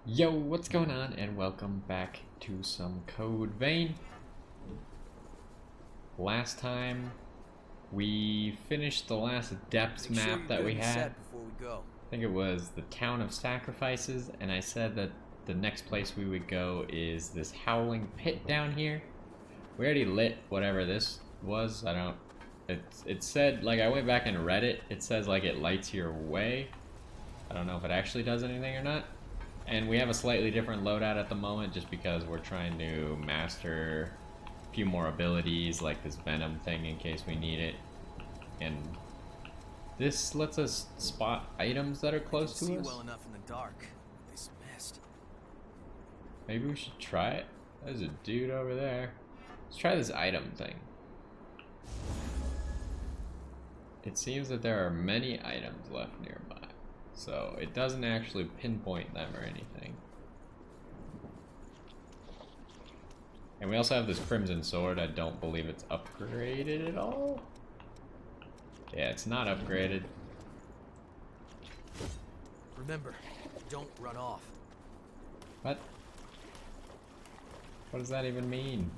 Yo, what's going on? And welcome back to some Code Vein. Last time we finished the last depths map that we had. Before we go. I think it was the Town of Sacrifices, and I said that the next place we would go is this Howling pit down here. We already lit whatever this was. I don't. It said, like, I went back and read it. It says like it lights your way. I don't know if it actually does anything or not. And we have a slightly different loadout at the moment just because we're trying to master a few more abilities like this Venom thing in case we need it. And this lets us spot items that are close to us. See well enough in the dark. This mist. Maybe we should try it. There's a dude over there. Let's try this item thing. It seems that there are many items left nearby. So it doesn't actually pinpoint them or anything. And we also have this Crimson Sword. I don't believe it's upgraded at all. Yeah, it's not upgraded. Remember, don't run off. What? What does that even mean?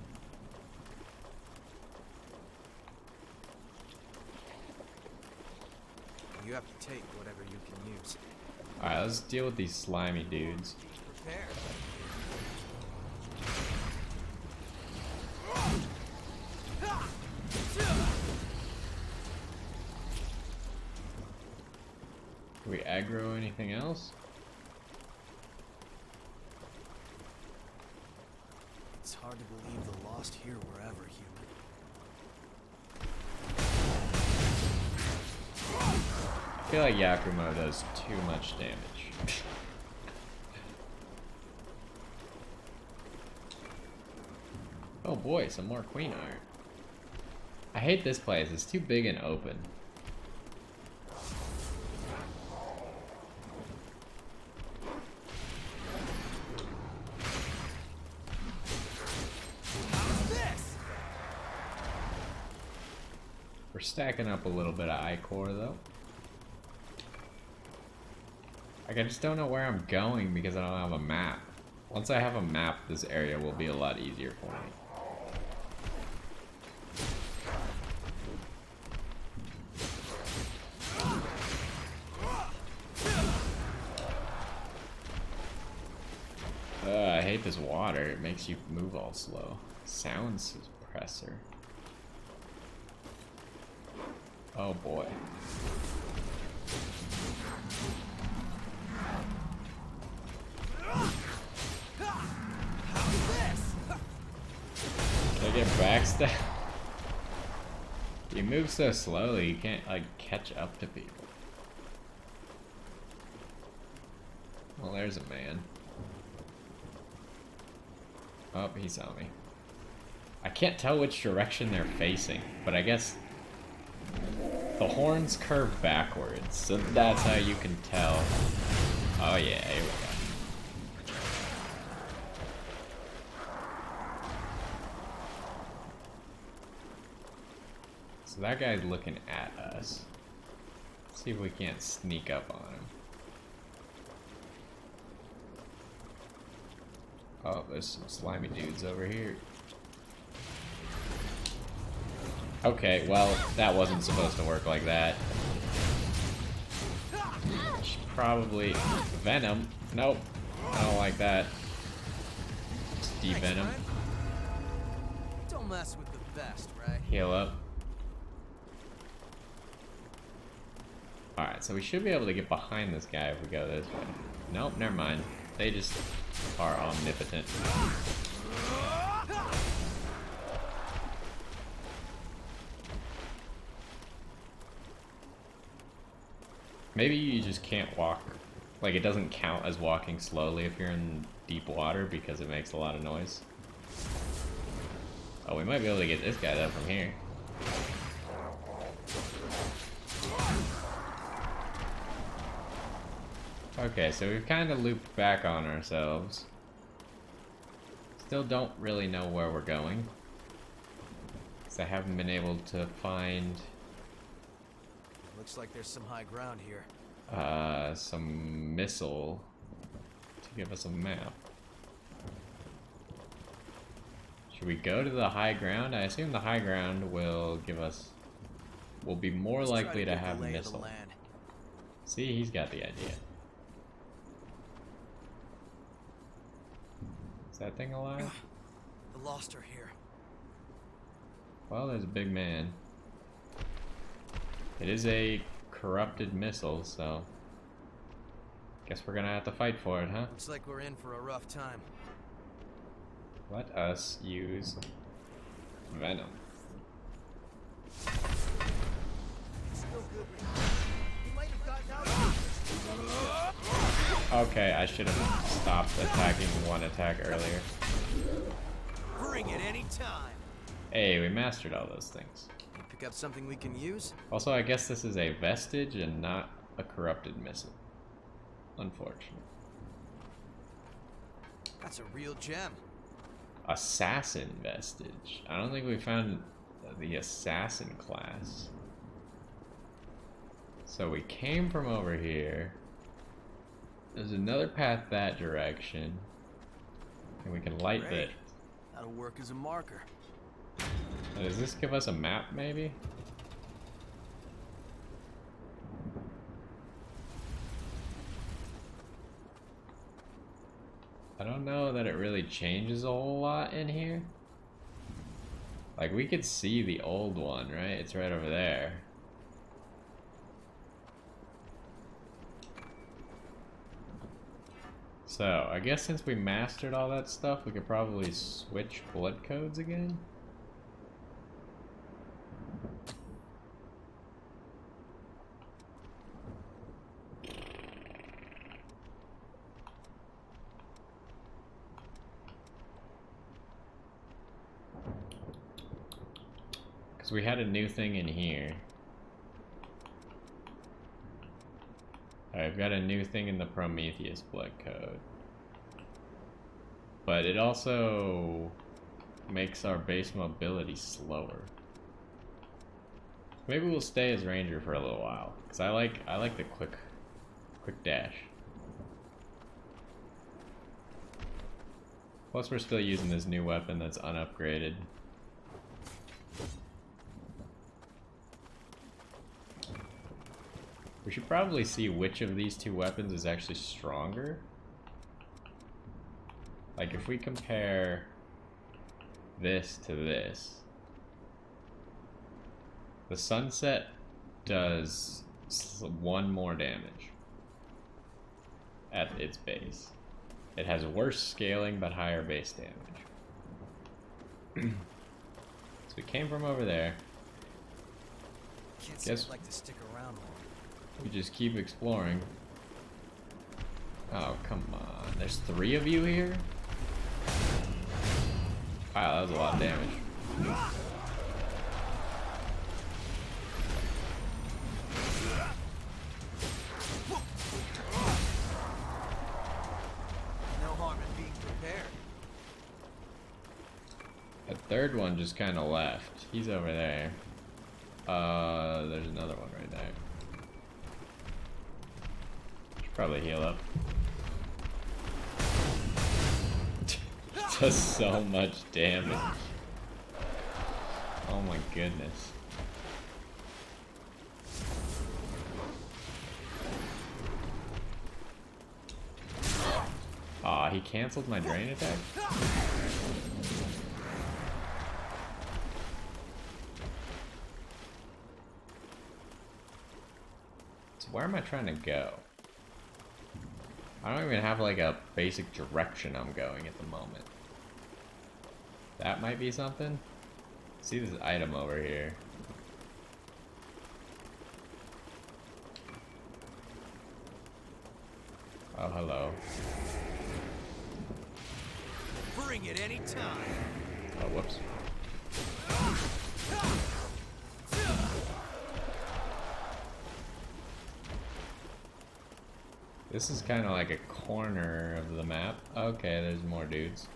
You have to take whatever you can use. Alright, let's deal with these slimy dudes. Prepare. Do we aggro anything else? It's hard to believe the lost here were ever human. I feel like Yakumo does too much damage. Oh boy, some more queen art. I hate this place, it's too big and open. We're stacking up a little bit of I-core though. Like, I just don't know where I'm going because I don't have a map. Once I have a map, this area will be a lot easier for me. I hate this water. It makes you move all slow. Sound suppressor. Oh boy. Can I get backstabbed? You move so slowly, you can't, like, catch up to people. Well, there's a man. Oh, he saw me. I can't tell which direction they're facing, but I guess the horns curve backwards, so that's how you can tell. Oh yeah, here we go. So that guy's looking at us. Let's see if we can't sneak up on him. Oh, there's some slimy dudes over here. Okay, well, that wasn't supposed to work like that. Should probably... Venom? Nope. I don't like that. Just de-venom. Don't mess with the best, right? Heal up. Alright, so we should be able to get behind this guy if we go this way. Nope, never mind. They just are omnipotent. Maybe you just can't walk. Like, it doesn't count as walking slowly if you're in deep water because it makes a lot of noise. Oh, we might be able to get this guy though from here. Okay, so we've kind of looped back on ourselves. Still don't really know where we're going, because I haven't been able to find... Looks like there's some high ground here. Some missile to give us a map. Should we go to the high ground? I assume the high ground will give us... will be more likely to have missiles. See, he's got the idea. Is that thing alive? The Lost are here. Well, there's a big man. It is a corrupted missile, so... guess we're gonna have to fight for it, huh? Looks like we're in for a rough time. Let us use venom. Okay, I should have stopped attacking one attack earlier. Bring it any time. Hey, we mastered all those things. Pick up something we can use? Also, I guess this is a vestige and not a corrupted missile. Unfortunate. That's a real gem. Assassin vestige. I don't think we found the assassin class. So we came from over here. There's another path that direction. And we can light Great. it. That'll work as a marker. Now, does this give us a map, maybe? I don't know that it really changes a whole lot in here. Like, we could see the old one, right? It's right over there. So, I guess since we mastered all that stuff, we could probably switch blood codes again. Because we had a new thing in here. Alright, I've got a new thing in the Prometheus blood code. But it also makes our base mobility slower. Maybe we'll stay as Ranger for a little while. Because I like the quick dash. Plus we're still using this new weapon that's unupgraded. We should probably see which of these two weapons is actually stronger. Like if we compare this to this, the Sunset does 1 more damage at its base. It has worse scaling but higher base damage. So we came from over there. Can't say I'd like to stick around more. We just keep exploring. Oh, come on. There's 3 of you here? Wow, that was a lot of damage. No harm in being prepared. The third one just kind of left. He's over there. There's another one right there. Should probably heal up. Does so much damage. Oh my goodness. Aw, he canceled my drain attack? So where am I trying to go? I don't even have like a basic direction I'm going at the moment. That might be something. See this item over here. Oh, hello. Bring it any time. Oh, whoops. This is kind of like a corner of the map. Okay, there's more dudes.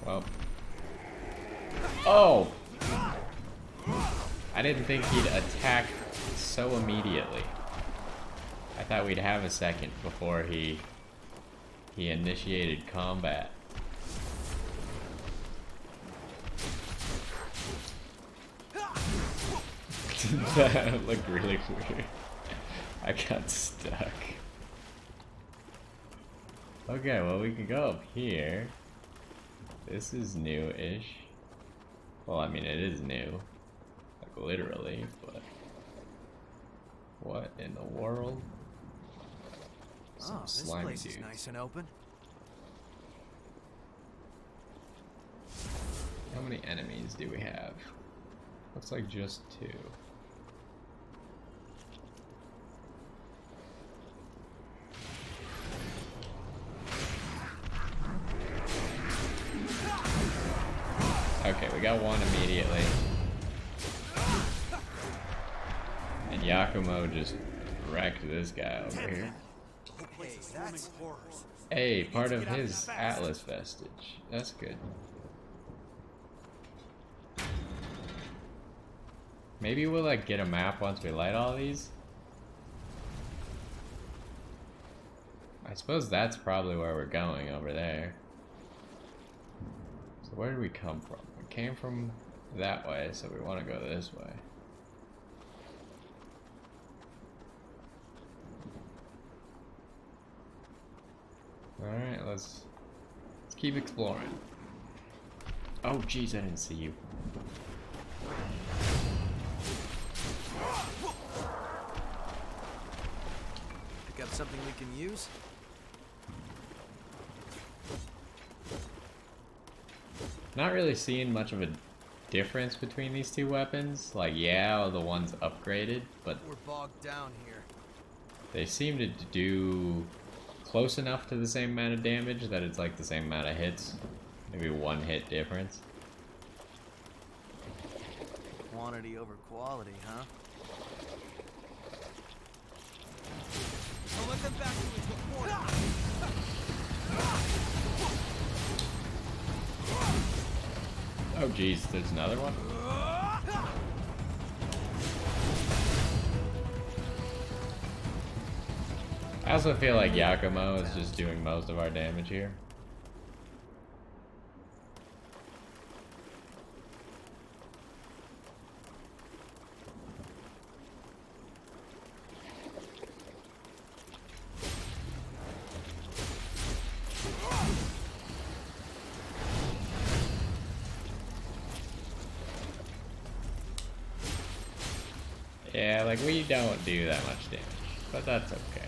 Well. Oh! I I didn't think he'd attack so immediately. I thought we'd have a second before he initiated combat. That looked really weird. I got stuck. Okay, well we can go up here. This is new-ish. Well, I mean it is new. Like literally, but... What in the world? Some Oh, this slimy place dudes. is nice and open. How many enemies do we have? Looks like just 2. Okay, we got one immediately. And Yakumo just wrecked this guy over here. Hey, that's horrors. Hey, part of his Atlas vestige. That's good. Maybe we'll like get a map once we light all these. I suppose that's probably where we're going over there. So where did we come from? We came from that way, so we want to go this way. Alright, let's keep exploring. Oh jeez, I didn't see you. Pick up something we can use? Not really seeing much of a difference between these two weapons. Like, yeah, the one's upgraded, but We're bogged down here. they seem to do close enough to the same amount of damage that it's like the same amount of hits. Maybe 1 hit difference. Quantity over quality, huh? I'll let them back into a corner. Oh geez, there's another one? I also feel like Yakumo is just doing most of our damage here. Yeah, like we don't do that much damage, but that's okay.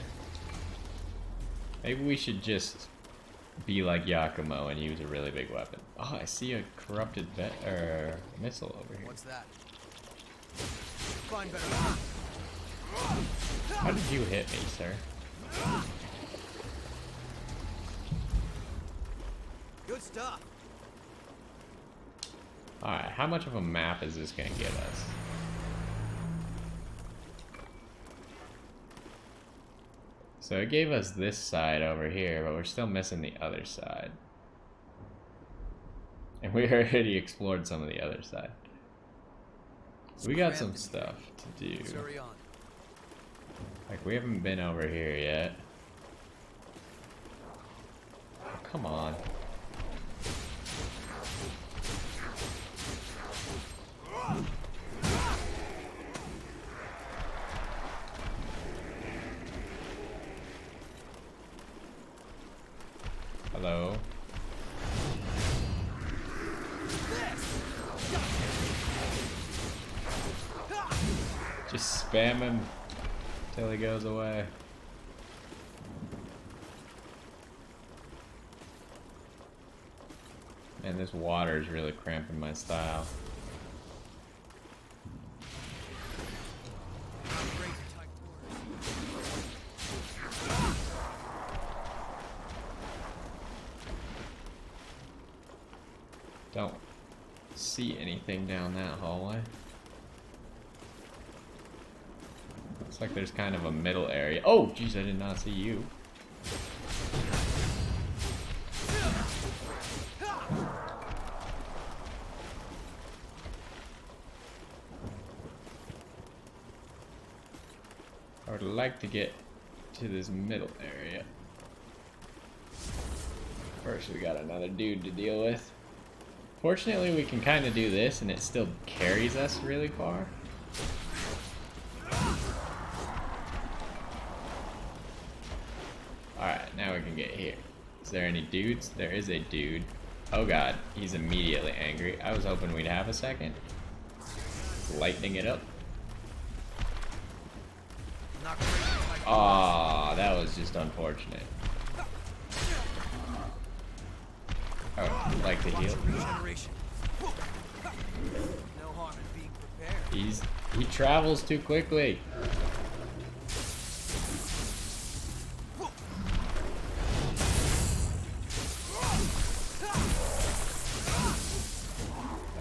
Maybe we should just be like Yakumo and use a really big weapon. Oh, I see a corrupted missile over here. What's that? Find better. How did you hit me, sir? Good stuff. Alright, how much of a map is this gonna give us? So it gave us this side over here, but we're still missing the other side. And we already explored some of the other side. We got some stuff to do. Hurry on. Like, we haven't been over here yet. Oh, come on. Hello. Just spam him till he goes away. Man, this water is really cramping my style. Don't see anything down that hallway. Looks like there's kind of a middle area. Oh, jeez, I did not see you. I would like to get to this middle area. First, we got another dude to deal with. Fortunately, we can kind of do this and it still carries us really far. Alright, now we can get here. Is there any dudes? There is a dude. Oh god, he's immediately angry. I was hoping we'd have a second. Lightening it up. Aw, that was just unfortunate. Oh, I'd like to heal. He travels too quickly.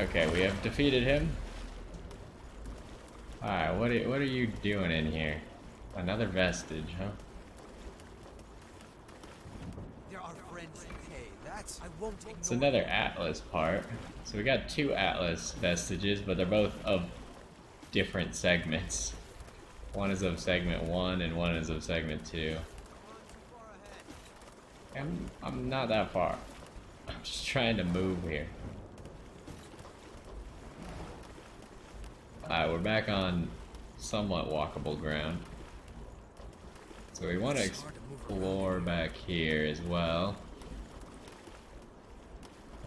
Okay, we have defeated him. Alright, what are you doing in here? Another vestige, huh? There are friends. Okay, that's. I won't ignore. It's another Atlas part. So we got two Atlas vestiges, but they're both of different segments. One is of segment 1 and one is of segment 2. I'm not that far. I'm just trying to move here. Alright, we're back on somewhat walkable ground. So we want to explore back here as well.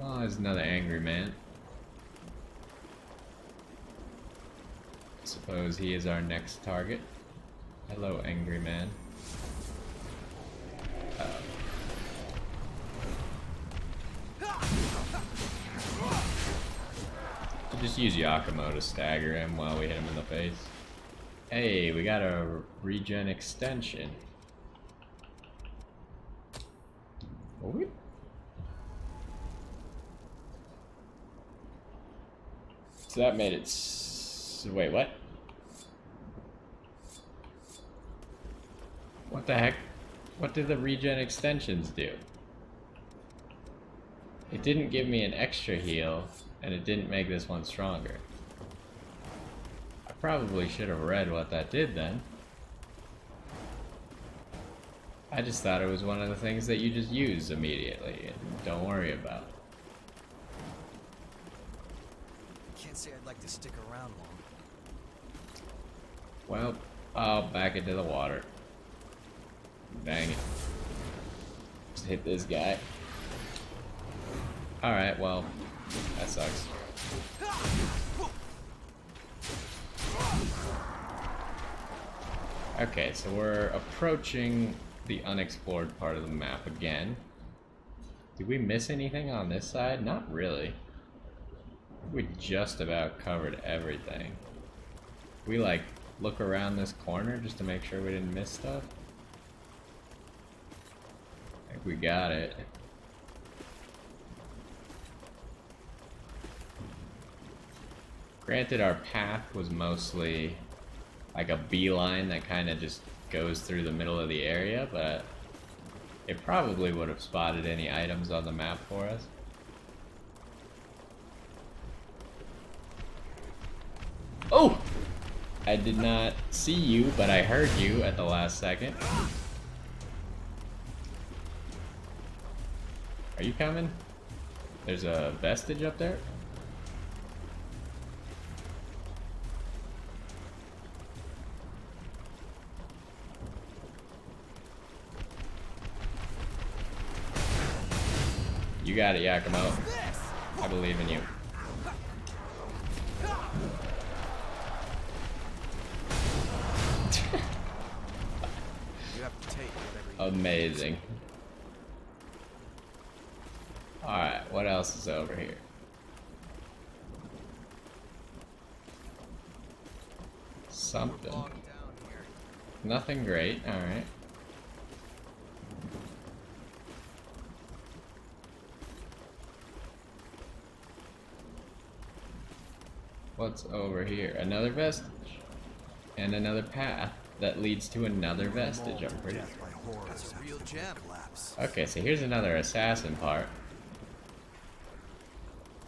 Oh, there's another angry man. Suppose he is our next target. Hello, angry man. We'll just use Yakumo to stagger him while we hit him in the face. Hey, we got a regen extension. Whoop. So that made it wait, what? What the heck? What did the regen extensions do? It didn't give me an extra heal, and it didn't make this one stronger. I probably should have read what that did then. I just thought it was one of the things that you just use immediately and don't worry about. Can't say I'd like to stick around long. Well, I'll back into the water. Dang it. Just hit this guy. Alright, well, that sucks. Okay, so we're approaching the unexplored part of the map again. Did we miss anything on this side? Not really. We just about covered everything. We like look around this corner just to make sure we didn't miss stuff. I think we got it. Granted, our path was mostly like a beeline that kind of just goes through the middle of the area, but it probably would have spotted any items on the map for us. Oh! I did not see you, but I heard you at the last second. Are you coming? There's a vestige up there? You got it, Yakumo. I believe in you. You have to take whatever you Amazing. Alright, what else is over here? Something. Bogged down here. Nothing great, alright. What's over here? Another vestige. And another path that leads to another vestige, I'm pretty sure. That's a real gem. Okay, so here's another assassin part.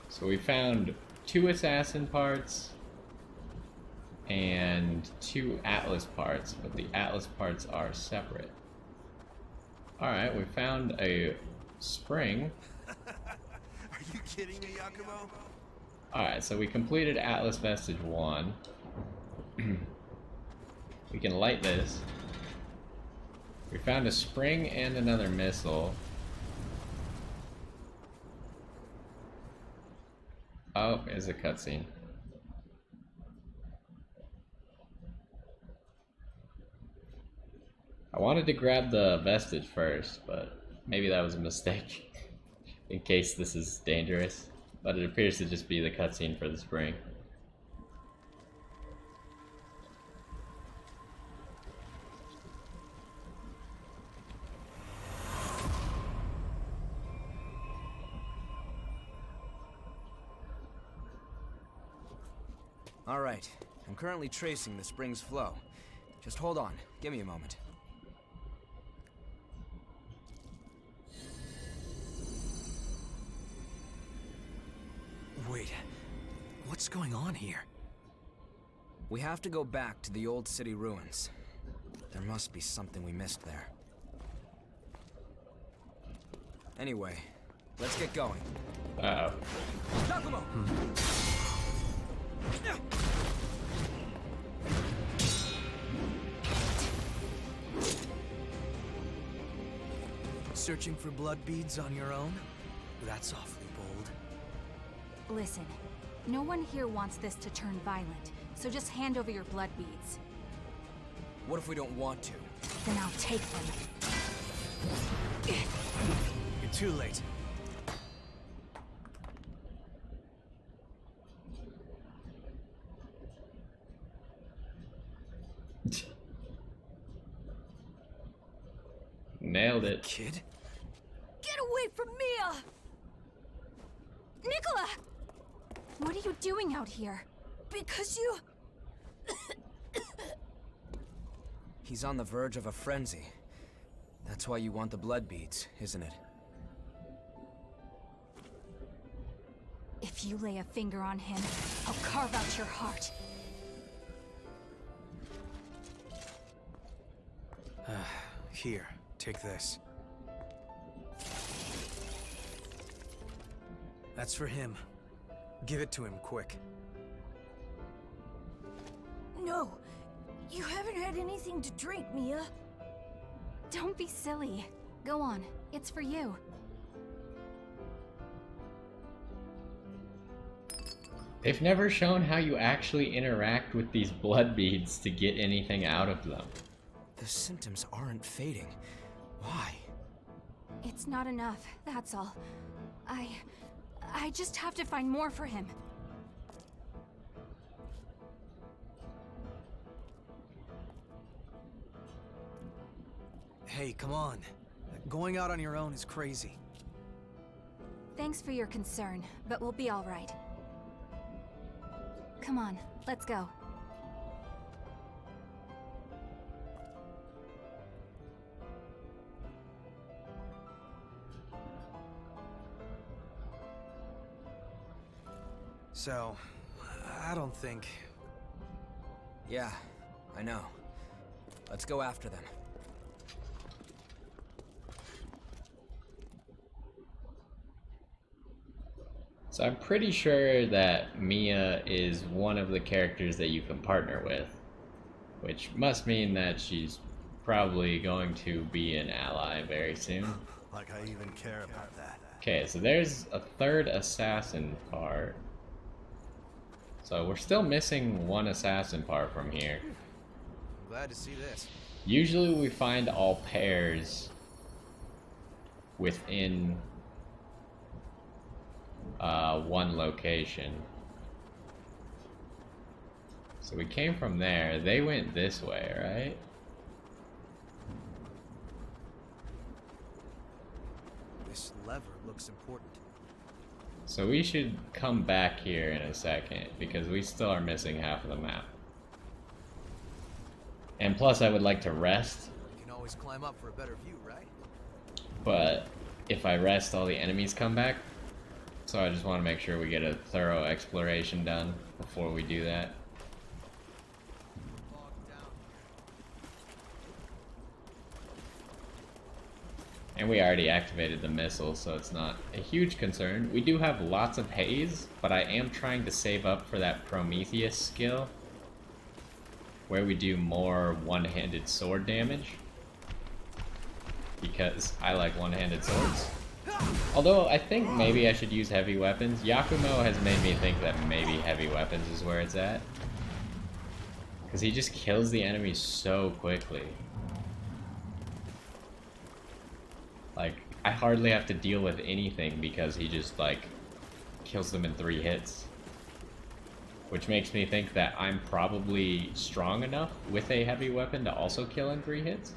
So we found 2 assassin parts. and 2 Atlas parts, but the Atlas parts are separate. Alright, we found a spring. Are you kidding me, Yakumo? Alright, so we completed Atlas Vestige 1. We can light this. We found a spring and another missile. Oh, there's a cutscene. I wanted to grab the vestige first, but maybe that was a mistake. In case this is dangerous. But it appears to just be the cutscene for the spring. All right, I'm currently tracing the spring's flow. Just hold on, give me a moment. Wait, what's going on here? We have to go back to the old city ruins. There must be something we missed there. Anyway, let's get going. Uh-oh. Yakumo! Searching for blood beads on your own? That's awfully bold. Listen, no one here wants this to turn violent, so just hand over your blood beads. What if we don't want to? Then I'll take them. You're too late. Nailed it. Kid? Get away from Mia! Nicola! What are you doing out here? Because you... He's on the verge of a frenzy. That's why you want the blood beads, isn't it? If you lay a finger on him, I'll carve out your heart. Here, take this. That's for him. Give it to him, quick. No, you haven't had anything to drink, Mia. Don't be silly. Go on, it's for you. They've never shown how you actually interact with these blood beads to get anything out of them. The symptoms aren't fading. Why? It's not enough, that's all. I just have to find more for him. Hey, come on. Going out on your own is crazy. Thanks for your concern, but we'll be all right. Come on, let's go. So, I don't think... Yeah, I know. Let's go after them. So I'm pretty sure that Mia is one of the characters that you can partner with, which must mean that she's probably going to be an ally very soon. Like I even care about that. Okay, so there's a third assassin part. So we're still missing one assassin part from here. I'm glad to see this. Usually we find all pairs within one location. So we came from there. They went this way, right? This lever looks important. So we should come back here in a second because we still are missing half of the map. And plus I would like to rest, You can always climb up for a better view, right? but if I rest all the enemies come back. So I just want to make sure we get a thorough exploration done before we do that. And we already activated the missile, so it's not a huge concern. We do have lots of haze, but I am trying to save up for that Prometheus skill, where we do more one-handed sword damage. Because I like one-handed swords. Although, I think maybe I should use heavy weapons. Yakumo has made me think that maybe heavy weapons is where it's at. Because he just kills the enemies so quickly. Like, I hardly have to deal with anything because he just, like, kills them in 3 hits. Which makes me think that I'm probably strong enough with a heavy weapon to also kill in 3 hits.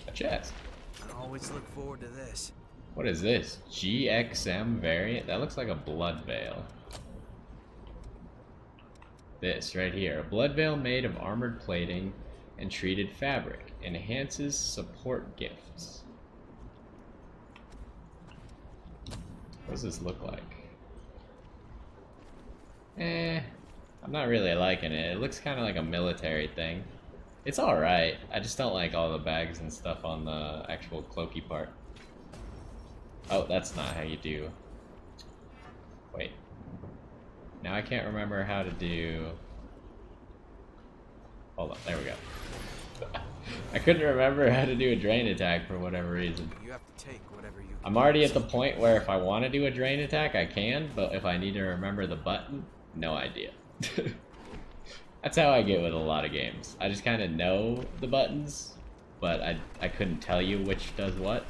A chest. I always look forward to this. What is this? GXM variant? That looks like a blood veil. This right here. A blood veil made of armored plating and treated fabric. Enhances support gifts. What does this look like? I'm not really liking it. It looks kind of like a military thing. It's alright. I just don't like all the bags and stuff on the actual cloaky part. Oh, that's not how you do... Wait. Now I can't remember how to do... Hold on, there we go. I couldn't remember how to do a drain attack for whatever reason. You have to take whatever you I'm already at the point where if I want to do a drain attack, I can, but if I need to remember the button, no idea. That's how I get with a lot of games. I just kind of know the buttons, but I couldn't tell you which does what.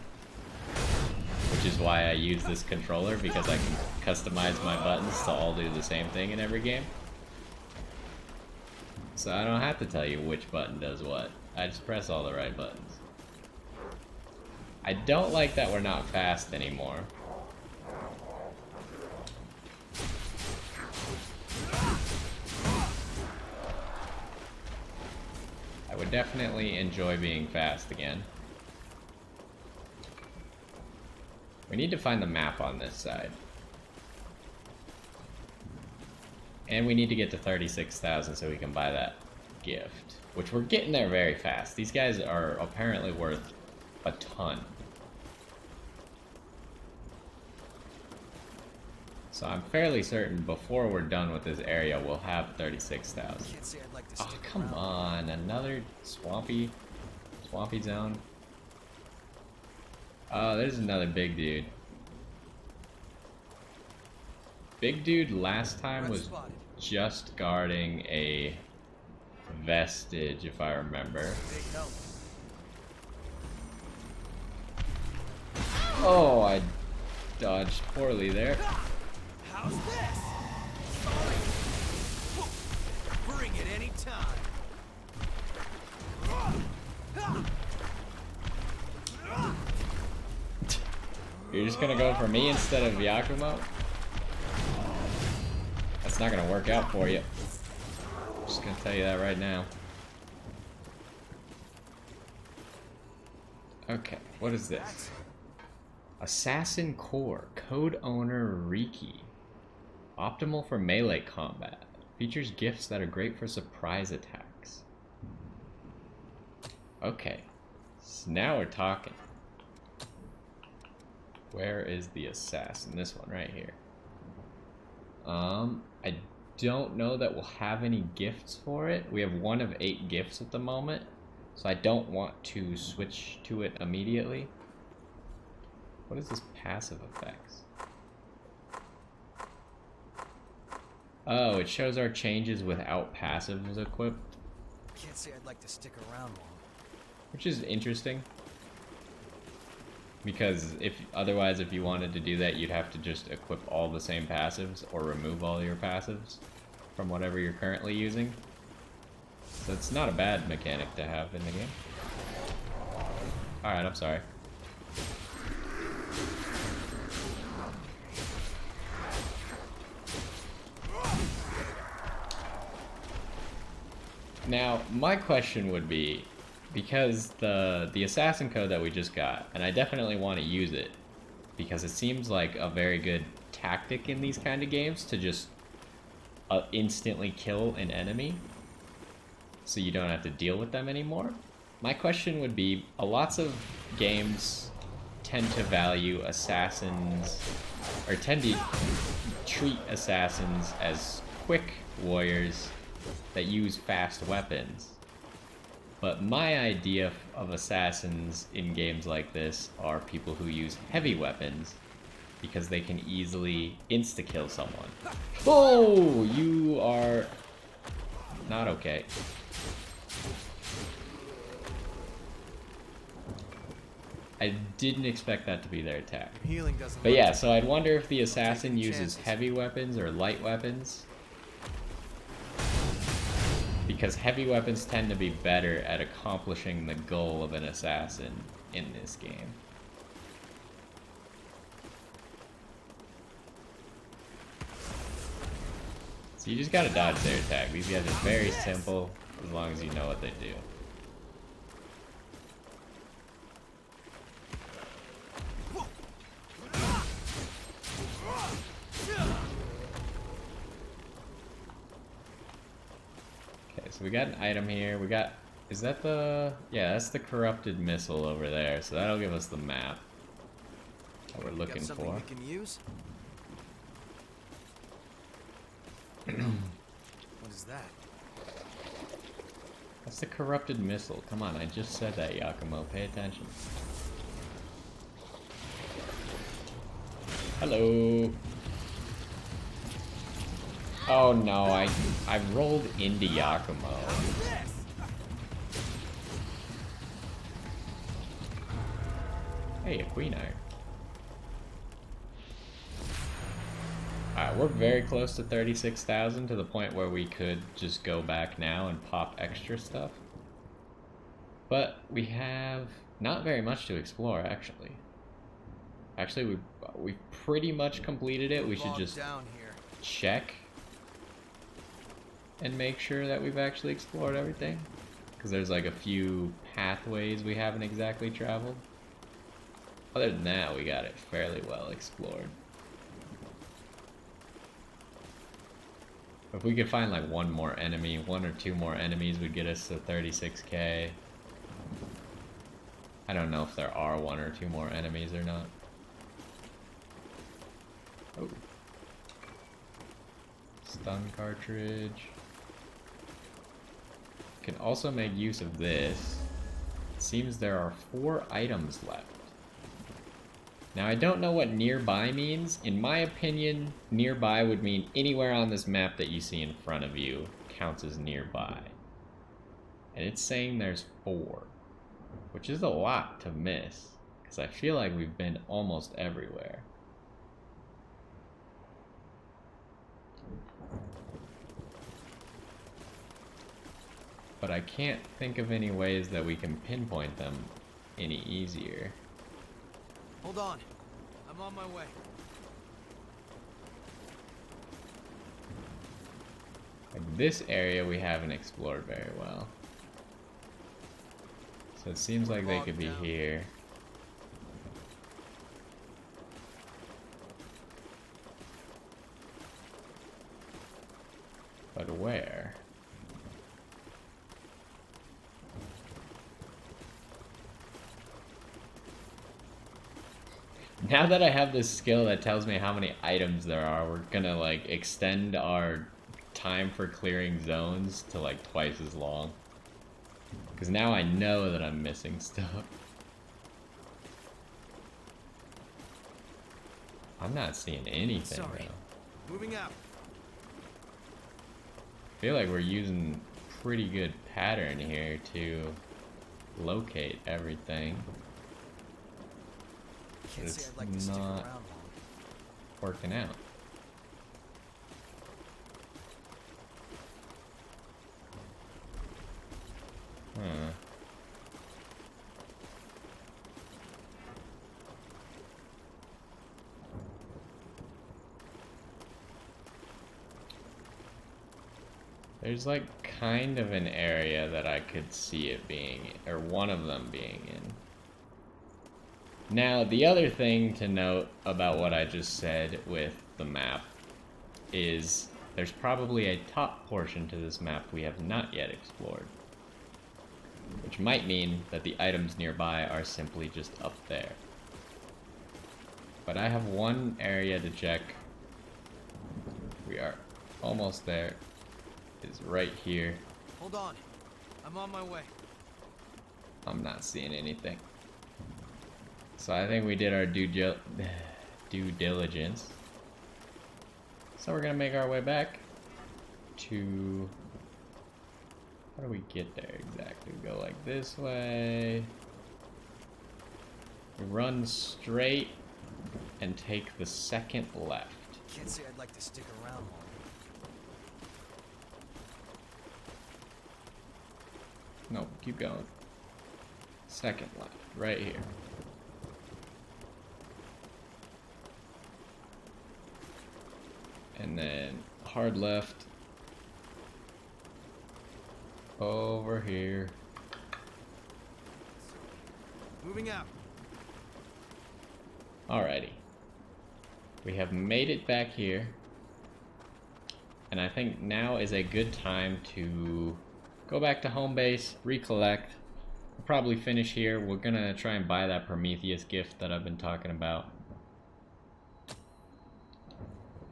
Which is why I use this controller, because I can customize my buttons to all do the same thing in every game. So I don't have to tell you which button does what. I just press all the right buttons. I don't like that we're not fast anymore. I would definitely enjoy being fast again. We need to find the map on this side. And we need to get to 36,000 so we can buy that gift. Which we're getting there very fast. These guys are apparently worth a ton. So I'm fairly certain before we're done with this area, we'll have 36,000. Oh, come on. Another swampy zone. Oh, there's another big dude. Big dude last time was just guarding a vestige, if I remember. Oh, I dodged poorly there. How's this? Bring it anytime. You're just gonna go for me instead of Yakumo? That's not gonna work out for you. Just gonna tell you that right now. Okay, what is this? Assassin Core, Code Owner Riki. Optimal for melee combat. Features gifts that are great for surprise attacks. Okay, so now we're talking. Where is the assassin? This one right here. I don't know that we'll have any gifts for it. We have 1 of 8 gifts at the moment, so I don't want to switch to it immediately. What is this passive effects? Oh, it shows our changes without passives equipped. Can't say I'd like to stick around long. Which is interesting. Because otherwise if you wanted to do that, you'd have to just equip all the same passives or remove all your passives from whatever you're currently using. So it's not a bad mechanic to have in the game. Alright, I'm sorry. Now, my question would be, because the assassin code that we just got, and I definitely want to use it, because it seems like a very good tactic in these kind of games to just instantly kill an enemy so you don't have to deal with them anymore. My question would be, lots of games tend to value assassins, or tend to treat assassins as quick warriors that use fast weapons. But my idea of assassins in games like this are people who use heavy weapons because they can easily insta-kill someone. Oh, you are not okay. I didn't expect that to be their attack. Healing doesn't. But yeah, so I'd wonder if the assassin uses heavy weapons or light weapons. Because heavy weapons tend to be better at accomplishing the goal of an assassin in this game. So you just gotta dodge their attack. These guys are very simple as long as you know what they do. Okay, so we got an item here. We got... Is that the... Yeah, that's the corrupted missile over there. So that'll give us the map that we're looking for. We can use? What is that? That's the corrupted missile. Come on, I just said that, Yakumo. Pay attention. Hello. Oh no, I rolled into Yakumo. Hey, a queen eye. Alright, we're very close to 36,000 to the point where we could just go back now and pop extra stuff. But we have not very much to explore, actually. Actually, we've pretty much completed it. We should just check and make sure that we've actually explored everything. Because there's like a few pathways we haven't exactly traveled. Other than that, we got it fairly well explored. If we could find like one more enemy, one or two more enemies would get us to 36k. I don't know if there are one or two more enemies or not. Oh. Stun cartridge. Can also make use of this. It seems there are 4 items left. Now I don't know what nearby means. In my opinion, nearby would mean anywhere on this map that you see in front of you counts as nearby. And it's saying there's 4, which is a lot to miss, because I feel like we've been almost everywhere. But I can't think of any ways that we can pinpoint them any easier. Hold on. I'm on my way. Like this area we haven't explored very well. So it seems like they could be here. But where? Now that I have this skill that tells me how many items there are, we're gonna like extend our time for clearing zones to like twice as long. Because now I know that I'm missing stuff. I'm not seeing anything though. Moving out. I feel like we're using pretty good pattern here to locate everything. But it's not working out. Huh. There's like kind of an area that I could see it being, or one of them being in. Now, the other thing to note about what I just said with the map is there's probably a top portion to this map we have not yet explored. Which might mean that the items nearby are simply just up there. But I have one area to check. We are almost there. It's right here. Hold on. I'm on my way. I'm not seeing anything. So I think we did our due diligence. So we're gonna make our way back to... How do we get there exactly? We go like this way. We run straight and take the second left. Can't say I'd like to stick around long. No, keep going. Second left, right here. And then hard left. Over here. Moving out. Alrighty. We have made it back here. And I think now is a good time to go back to home base, recollect. We'll probably finish here. We're gonna try and buy that Prometheus gift that I've been talking about.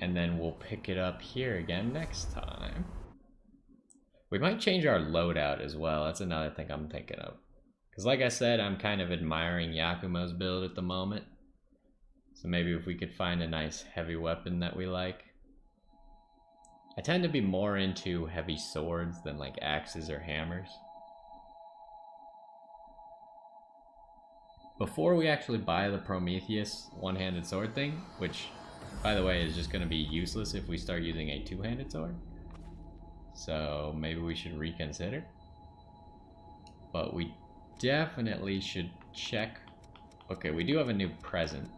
And then we'll pick it up here again next time. We might change our loadout as well. That's another thing I'm thinking of. Because like I said, I'm kind of admiring Yakumo's build at the moment. So maybe if we could find a nice heavy weapon that we like. I tend to be more into heavy swords than like axes or hammers. Before we actually buy the Prometheus one-handed sword thing, which by the way is just going to be useless if we start using a two-handed sword. So maybe we should reconsider. But we definitely should check. Okay, we do have a new present,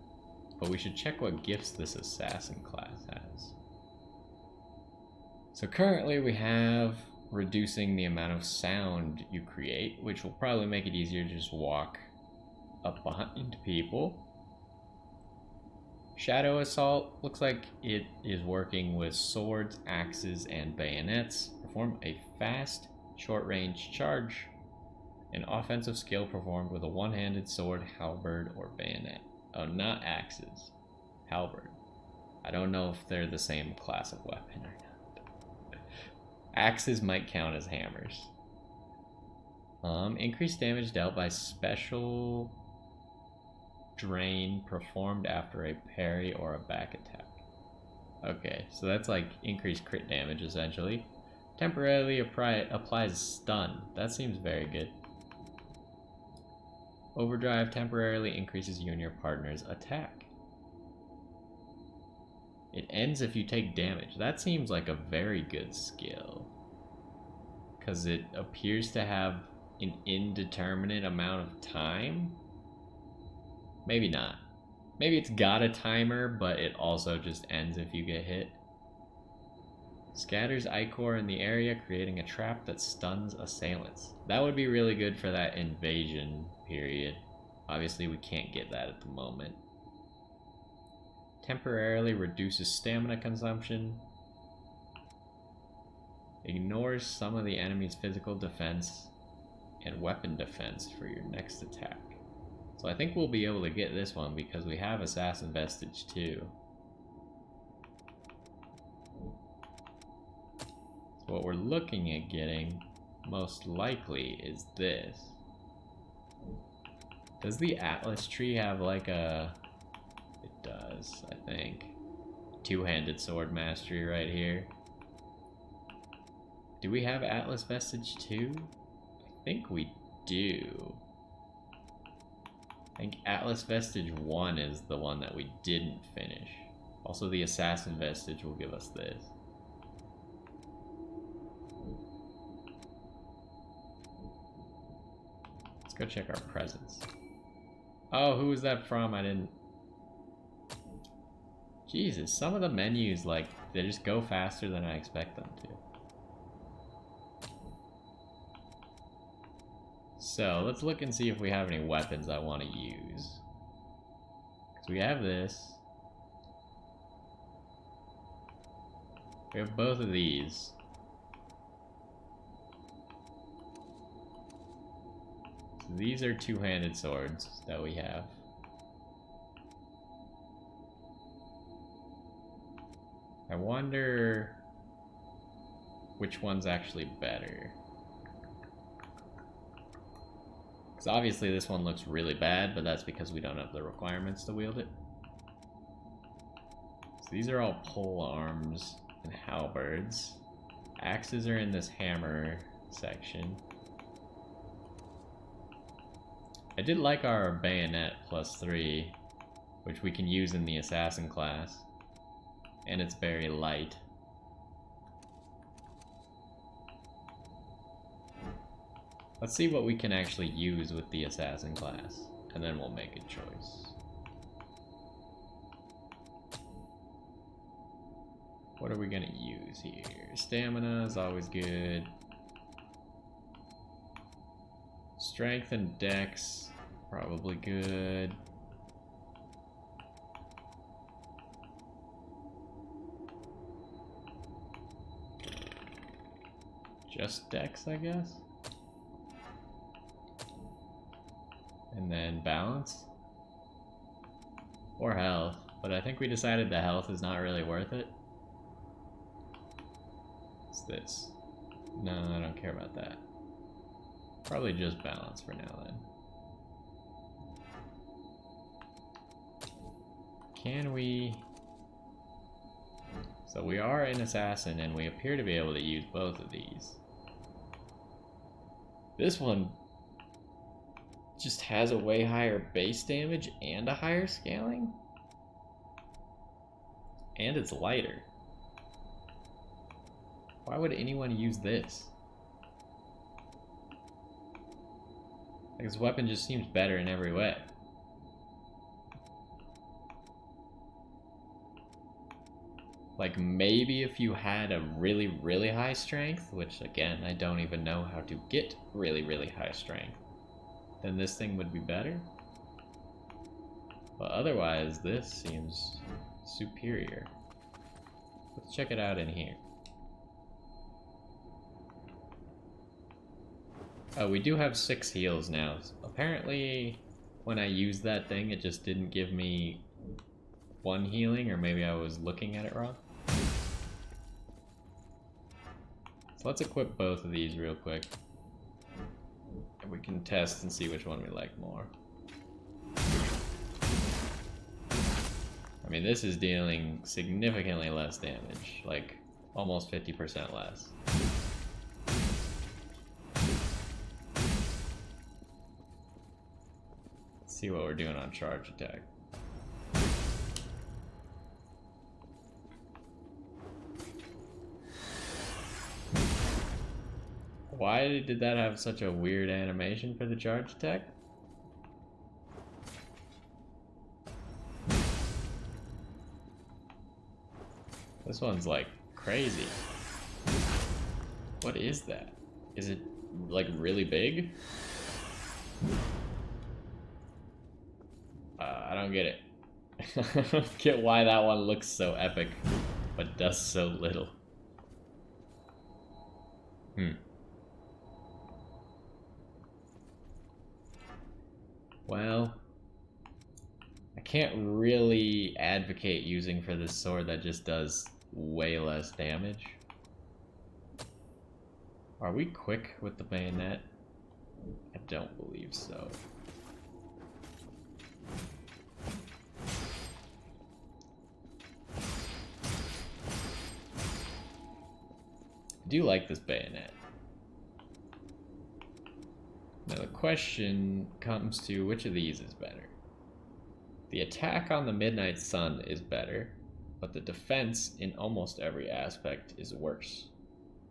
but we should check what gifts this assassin class has. So currently we have reducing the amount of sound you create, which will probably make it easier to just walk up behind people. Shadow Assault looks like it is working with swords, axes, and bayonets. Perform a fast, short-range charge. An offensive skill performed with a one-handed sword, halberd, or bayonet. Oh, not axes. Halberd. I don't know if they're the same class of weapon or not. Axes might count as hammers. Increased damage dealt by special drain performed after a parry or a back attack. Okay, so that's like increased crit damage essentially. Temporarily applies stun. That seems very good. Overdrive temporarily increases you and your partner's attack. It ends if you take damage. That seems like a very good skill. Because it appears to have an indeterminate amount of time. Maybe not. Maybe it's got a timer, but it also just ends if you get hit. Scatters Ichor in the area, creating a trap that stuns assailants. That would be really good for that invasion period. Obviously, we can't get that at the moment. Temporarily reduces stamina consumption. Ignores some of the enemy's physical defense and weapon defense for your next attack. So I think we'll be able to get this one because we have Assassin Vestige too. So what we're looking at getting most likely is this. Does the Atlas tree have like a... It does, I think. Two-handed sword mastery right here. Do we have Atlas Vestige 2? I think we do. I think Atlas Vestige 1 is the one that we didn't finish. Also, the Assassin Vestige will give us this. Let's go check our presents. Oh, who was that from? I didn't... Jesus, some of the menus, like, they just go faster than I expect them to. So, let's look and see if we have any weapons I want to use. we have this. We have both of these. So these are two-handed swords that we have. I wonder which one's actually better. Because obviously this one looks really bad, but that's because we don't have the requirements to wield it. So these are all pole arms and halberds. Axes are in this hammer section. I did like our bayonet +3, which we can use in the assassin class. And it's very light. Let's see what we can actually use with the assassin class, and then we'll make a choice. What are we gonna use here? Stamina is always good. Strength and dex, probably good. Just dex, I guess. And then balance. Or health. But I think we decided the health is not really worth it. What's this? No, I don't care about that. Probably just balance for now then. Can we... So we are an assassin and we appear to be able to use both of these. This one just has a way higher base damage and a higher scaling. And it's lighter. Why would anyone use this? Like, this weapon just seems better in every way. Like, maybe if you had a really, really high strength, which again, I don't even know how to get really, really high strength, then this thing would be better. But otherwise, this seems superior. Let's check it out in here. Oh, we do have 6 heals now. Apparently, when I used that thing, it just didn't give me 1 healing, or maybe I was looking at it wrong. So let's equip both of these real quick. And we can test and see which one we like more. I mean, this is dealing significantly less damage, like almost 50% less. Let's see what we're doing on charge attack. Why did that have such a weird animation for the charge attack? This one's like crazy. What is that? Is it like really big? I don't get it. I don't get why that one looks so epic, but does so little. Well, I can't really advocate using for this sword that just does way less damage. Are we quick with the bayonet? I don't believe so. I do like this bayonet. Now the question comes to which of these is better. The attack on the Midnight Sun is better, but the defense in almost every aspect is worse.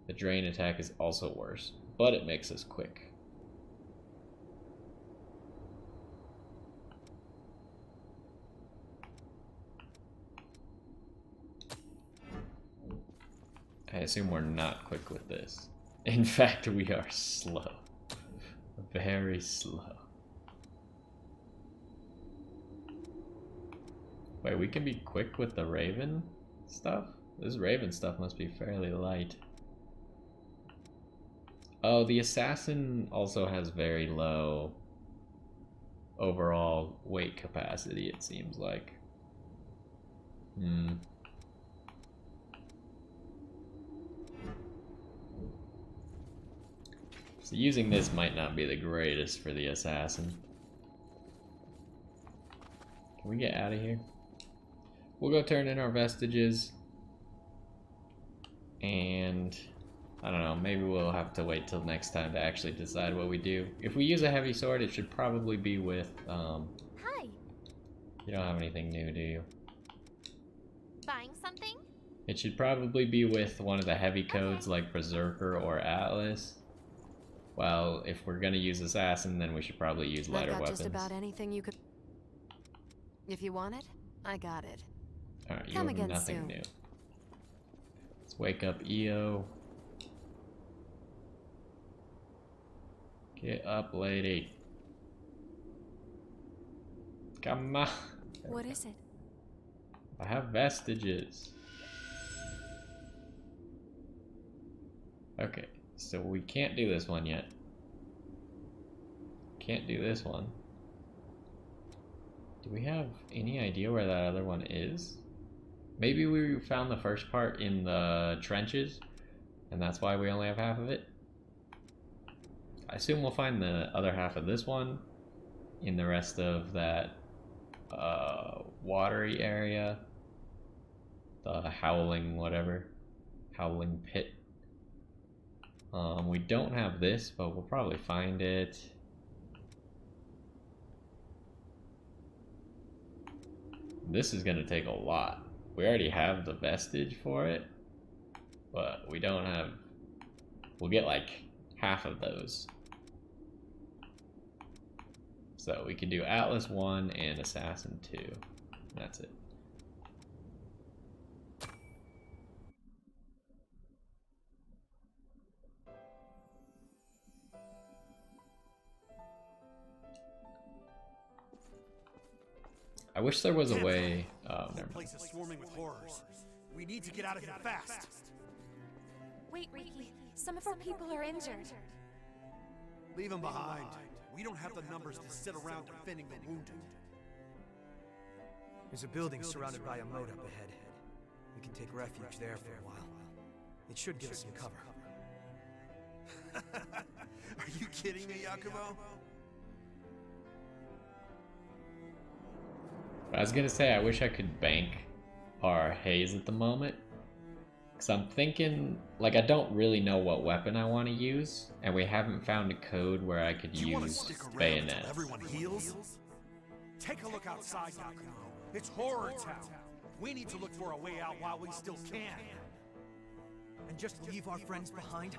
The drain attack is also worse, but it makes us quick. I assume we're not quick with this. In fact, we are slow. Very slow. Wait, we can be quick with the Raven stuff? This Raven stuff must be fairly light. Oh, the Assassin also has very low overall weight capacity, it seems like. So using this might not be the greatest for the Assassin. Can we get out of here? We'll go turn in our vestiges. And I don't know, maybe we'll have to wait till next time to actually decide what we do. If we use a heavy sword, it should probably be with, Hi. You don't have anything new, do you? Buying something? It should probably be with one of the heavy codes like Berserker or Atlas. Well, if we're gonna use Assassin, then we should probably use lighter I got weapons. just about anything you could. If you want it, I got it. Alright, you Come have again nothing soon. new. Let's wake up EO. Get up, lady. Come on. There What we is it? go. I have vestiges. Okay, so we can't do this one yet. Can't do this one. Do we have any idea where that other one is? Maybe we found the first part in the trenches, and that's why we only have half of it. I assume we'll find the other half of this one in the rest of that watery area. The Howling whatever. Howling pit. We don't have this, but we'll probably find it. This is gonna take a lot. We already have the vestige for it, but we don't have... We'll get like half of those. So we can do Atlas 1 and Assassin 2. That's it. I wish there was a way... Oh, The never mind. place is swarming with horrors. We need to get out of here fast. Wait, Ricky. Some of our people are injured. Leave them behind. We don't have the numbers to sit around defending the wounded. There's a building surrounded by a moat up ahead. We can take refuge there for a while. It should give us some cover. Are you kidding me, Yakumo? I was gonna say, I wish I could bank our haze at the moment. Because I'm thinking, like, I don't really know what weapon I want to use. And we haven't found a code where I could You want to use stick around bayonets. until everyone heals? Take a look outside, Yakumo. It's horror town. We need to look for a way out while we still can. And just leave our friends behind?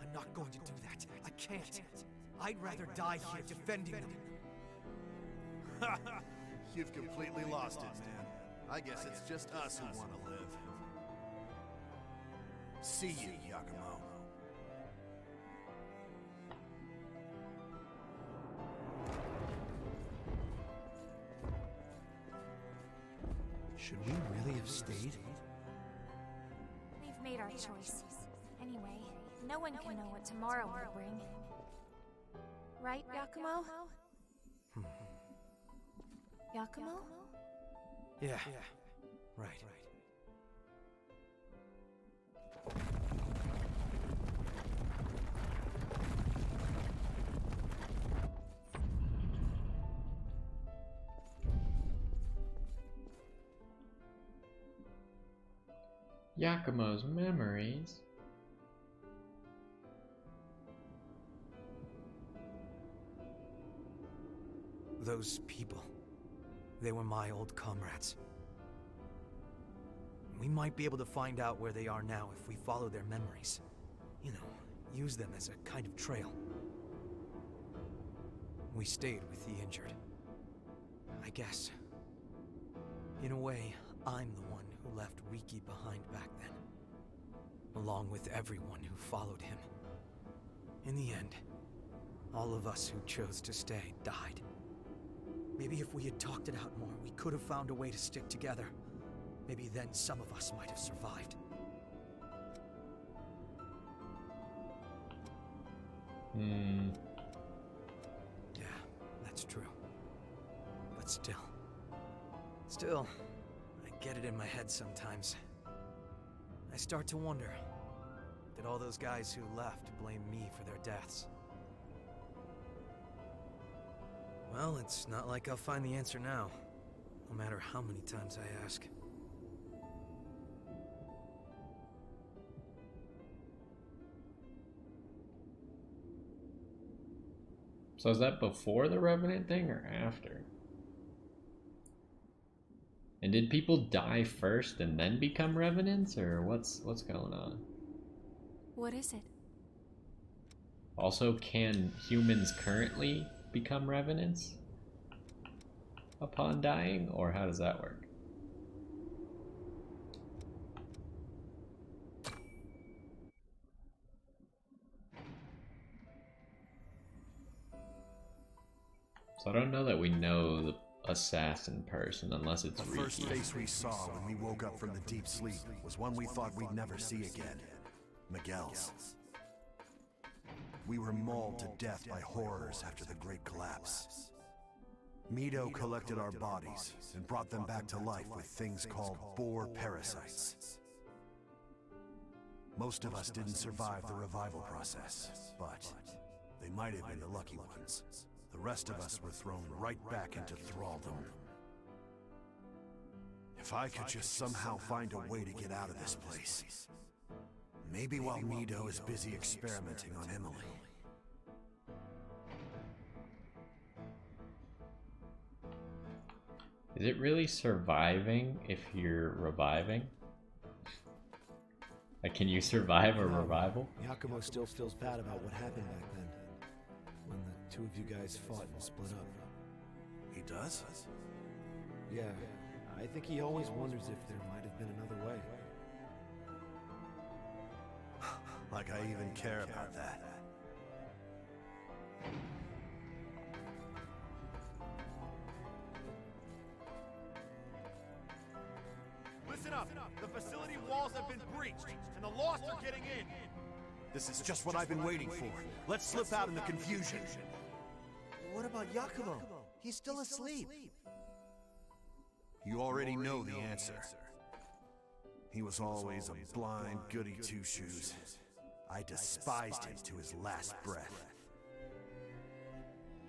I'm not going to do that. I can't. I'd rather die here defending them. You've completely lost it, man. I guess it's just us who want to live. See you, Yakumo. Should we really have stayed? We've made our choice. Anyway, no one can know what tomorrow will bring. Right, Yakumo? Yakumo? Yeah. Right. Yakumo's memories. Those people. They were my old comrades. We might be able to find out where they are now if we follow their memories. You know, use them as a kind of trail. We stayed with the injured. I guess. In a way, I'm the one who left Riki behind back then. Along with everyone who followed him. In the end, all of us who chose to stay died. Maybe if we had talked it out more, we could have found a way to stick together. Maybe then some of us might have survived. Yeah, that's true. But still, I get it in my head sometimes. I start to wonder, did all those guys who left blame me for their deaths? Well, it's not like I'll find the answer now, no matter how many times I ask. So is that before the Revenant thing or after? And did people die first and then become Revenants, or what's going on? What is it? Also, can humans currently become Revenants upon dying, or how does that work? So I don't know that we know the assassin person unless it's The Riki. first face we saw when we woke up from the deep sleep was one we thought we'd never see again. Miguel's. We were mauled to death by horrors after the Great Collapse. Mido collected our bodies and brought them back to life with things called boar parasites. Most of us didn't survive the revival process, but they might have been the lucky ones. The rest of us were thrown right back into thraldom. If I could just somehow find a way to get out of this place. Maybe while Mido is busy experimenting on Emily. Is it really surviving if you're reviving? Like, can you survive a revival? Yakumo still feels bad about what happened back then, when the two of you guys fought and split up. He does? Yeah, I think he always wonders if there might have been another way. Like I even care about that. Listen up! The facility walls have been breached, and the Lost are getting in! This is just what I've been waiting for. Let's slip out in the confusion. What about Yakumo? He's still asleep. You already know the answer. He was always a blind goody two-shoes. I despised him to his last breath.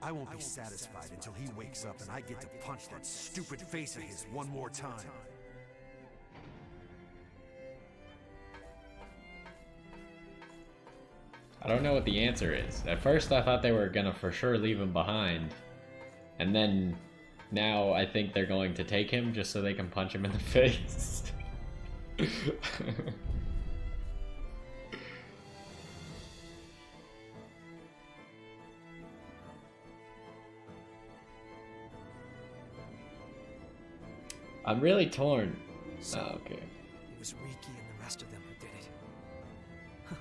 I won't be satisfied until he wakes up and I get to punch that stupid face of his one more time. I don't know what the answer is. At first I thought they were gonna for sure leave him behind. And then now I think they're going to take him just so they can punch him in the face. I'm really torn. So, oh, okay. It was Riki and the rest of them who did it. Huh.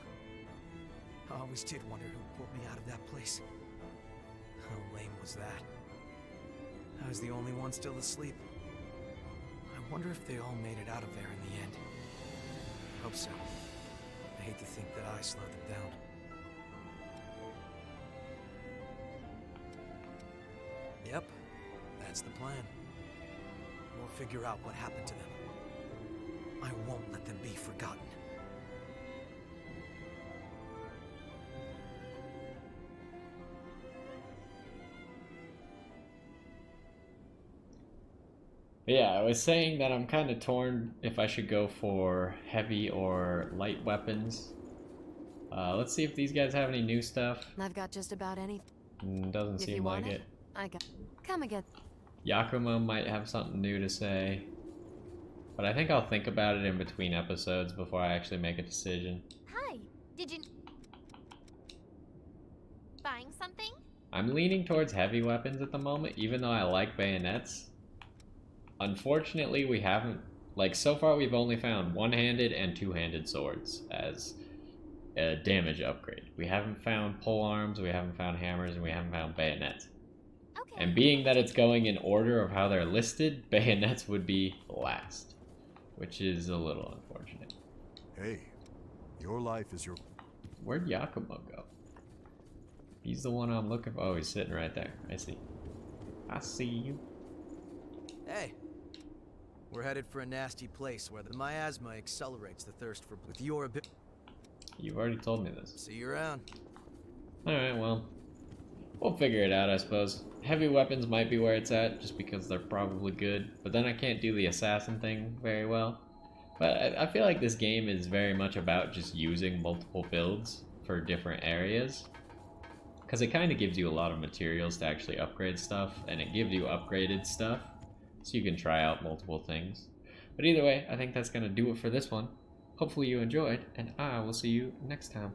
I always did wonder who pulled me out of that place. How lame was that? I was the only one still asleep. I wonder if they all made it out of there in the end. I hope so. I hate to think that I slowed them down. Yep, that's the plan. We'll figure out what happened to them. I won't let them be forgotten. Yeah, I was saying that I'm kind of torn if I should go for heavy or light weapons. Let's see if these guys have any new stuff. I've got just about any. Doesn't If you seem like want it. I got. Come again. Yakumo might have something new to say. But I think I'll think about it in between episodes before I actually make a decision. Hi. Did you... Buying something? I'm leaning towards heavy weapons at the moment, even though I like bayonets. Unfortunately, we haven't... Like, so far we've only found one-handed and two-handed swords as a damage upgrade. We haven't found polearms, we haven't found hammers, and we haven't found bayonets. Okay. And being that it's going in order of how they're listed, bayonets would be last, which is a little unfortunate. Hey, your life is your... Where'd Yakumo go? He's the one I'm looking for. Oh, he's sitting right there. I see. I see you. Hey, we're headed for a nasty place where the miasma accelerates the thirst for with your ability. You've already told me this. See you around. Alright, well, we'll figure it out, I suppose. Heavy weapons might be where it's at, just because they're probably good. But then I can't do the assassin thing very well. But I feel like this game is very much about just using multiple builds for different areas. Because it kind of gives you a lot of materials to actually upgrade stuff, and it gives you upgraded stuff, so you can try out multiple things. But either way, I think that's going to do it for this one. Hopefully you enjoyed, and I will see you next time.